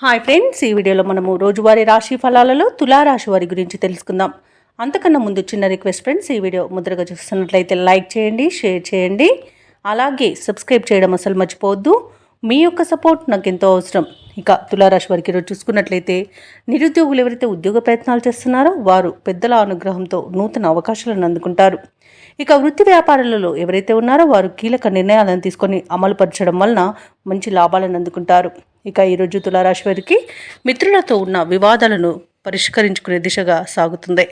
Hi friends, ఈ వీడియోలో మనము రోజువారీ రాశి ఫలాలలో తులారాశి వారి గురించి తెలుసుకుందాం. అంతకన్నా ముందు చిన్న రిక్వెస్ట్ ఫ్రెండ్స్, ఈ వీడియో ముద్రగా చూస్తున్నట్లయితే లైక్ చేయండి, షేర్ చేయండి, అలాగే సబ్స్క్రైబ్ చేయడం అసలు మర్చిపోవద్దు. మీ యొక్క సపోర్ట్ నాకు ఎంతో అవసరం. ఇక తులారాశి వారికి ఈరోజు చూసుకున్నట్లయితే నిరుద్యోగులు ఎవరైతే ఉద్యోగ ప్రయత్నాలు చేస్తున్నారో వారు పెద్దల అనుగ్రహంతో నూతన అవకాశాలను అందుకుంటారు. ఇక వృత్తి వ్యాపారాలలో ఎవరైతే ఉన్నారో వారు కీలక నిర్ణయాలను తీసుకొని అమలుపరచడం వలన మంచి లాభాలను అందుకుంటారు. ఇక ఈరోజు తులారాశి వారికి మిత్రులతో ఉన్న వివాదాలను పరిష్కరించుకునే దిశగా సాగుతుంది.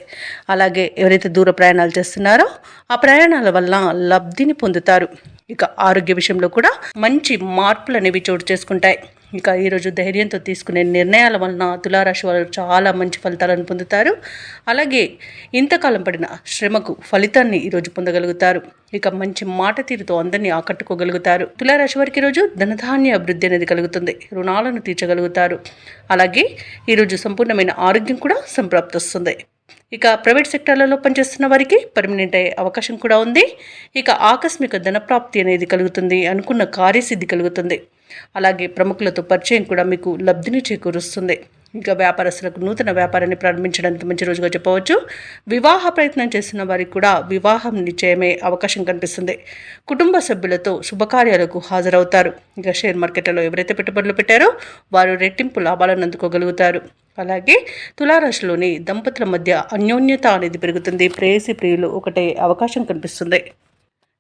అలాగే ఎవరైతే దూర ప్రయాణాలు చేస్తున్నారో ఆ ప్రయాణాల వల్ల లబ్ధిని పొందుతారు. ఇక ఆరోగ్య విషయంలో కూడా మంచి మార్పులు అనేవి చోటు చేసుకుంటాయి. ఇక ఈరోజు ధైర్యంతో తీసుకునే నిర్ణయాల వలన తులారాశి వారు చాలా మంచి ఫలితాలను పొందుతారు. అలాగే ఇంతకాలం పడిన శ్రమకు ఫలితాన్ని ఈరోజు పొందగలుగుతారు. ఇక మంచి మాట తీరుతో అందరినీ ఆకట్టుకోగలుగుతారు. తులారాశి వారికి ఈరోజు ధనధాన్య అభివృద్ధి అనేది కలుగుతుంది. రుణాలను తీర్చగలుగుతారు. అలాగే ఈరోజు సంపూర్ణమైన ఆరోగ్యం కూడా సంప్రాప్తిస్తుంది. ఇక ప్రైవేట్ సెక్టార్లలో పనిచేస్తున్న వారికి పర్మనెంట్ అయ్యే అవకాశం కూడా ఉంది. ఇక ఆకస్మిక ధనప్రాప్తి అనేది కలుగుతుంది. అనుకున్న కార్యసిద్ధి కలుగుతుంది. అలాగే ప్రముఖులతో పరిచయం కూడా మీకు లబ్ధిని చేకూరుస్తుంది. ఇంకా వ్యాపారస్తులకు నూతన వ్యాపారాన్ని ప్రారంభించడానికి మంచి రోజుగా చెప్పవచ్చు. వివాహ ప్రయత్నం చేస్తున్న వారికి కూడా వివాహం నిశ్చయమే అవకాశం కనిపిస్తుంది. కుటుంబ సభ్యులతో శుభకార్యాలకు హాజరవుతారు. ఇంకా షేర్ మార్కెట్లలో ఎవరైతే పెట్టుబడులు పెట్టారో వారు రెట్టింపు లాభాలను అందుకోగలుగుతారు. అలాగే తులారాశిలోని దంపతుల మధ్య అన్యోన్యత అనేది పెరుగుతుంది. ప్రేయసి ప్రియులు ఒకటే అవకాశం కనిపిస్తుంది.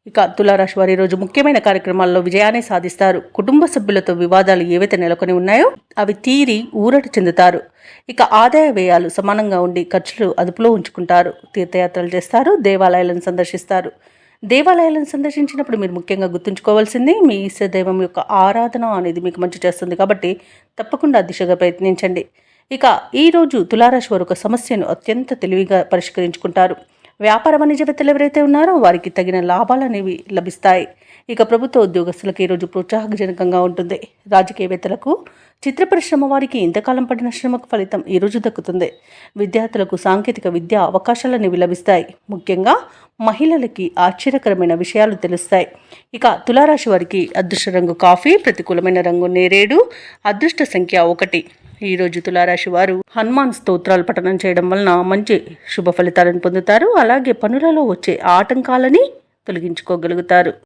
ఇక తులారాశి వారి రోజు ముఖ్యమైన కార్యక్రమాల్లో విజయాన్ని సాధిస్తారు. కుటుంబ సభ్యులతో వివాదాలు ఏవైతే నెలకొని ఉన్నాయో అవి తీరి ఊరట చెందుతారు. ఇక ఆదాయ వ్యయాలు సమానంగా ఉండి ఖర్చులు అదుపులో ఉంచుకుంటారు. తీర్థయాత్రలు చేస్తారు. దేవాలయాలను సందర్శిస్తారు. దేవాలయాలను సందర్శించినప్పుడు మీరు ముఖ్యంగా గుర్తుంచుకోవాల్సింది మీ ఇష్ట దైవం యొక్క ఆరాధన అనేది మీకు మంచి చేస్తుంది. కాబట్టి తప్పకుండా దిశగా ప్రయత్నించండి. ఇక ఈరోజు తులారాశి వారు ఒక సమస్యను అత్యంత తెలివిగా పరిష్కరించుకుంటారు. వ్యాపార వాణిజ్యవేత్తలు ఎవరైతే ఉన్నారో వారికి తగిన లాభాలు అనేవి లభిస్తాయి. ఇక ప్రభుత్వ ఉద్యోగస్తులకు ఈరోజు ప్రోత్సాహజనకంగా ఉంటుంది. రాజకీయవేత్తలకు, చిత్ర పరిశ్రమ వారికి ఇంతకాలం పడిన శ్రమకు ఫలితం ఈరోజు దక్కుతుంది. విద్యార్థులకు సాంకేతిక విద్యా అవకాశాలు అనేవి లభిస్తాయి. ముఖ్యంగా మహిళలకి ఆశ్చర్యకరమైన విషయాలు తెలుస్తాయి. ఇక తులారాశి వారికి అదృష్ట రంగు కాఫీ, ప్రతికూలమైన రంగు నేరేడు, అదృష్ట సంఖ్య 1. ఈరోజు తులారాశి వారు హనుమాన్ స్తోత్రాలు పఠనం చేయడం వలన మంచి శుభ ఫలితాలను పొందుతారు. అలాగే పనులలో వచ్చే ఆటంకాలని తొలగించుకోగలుగుతారు.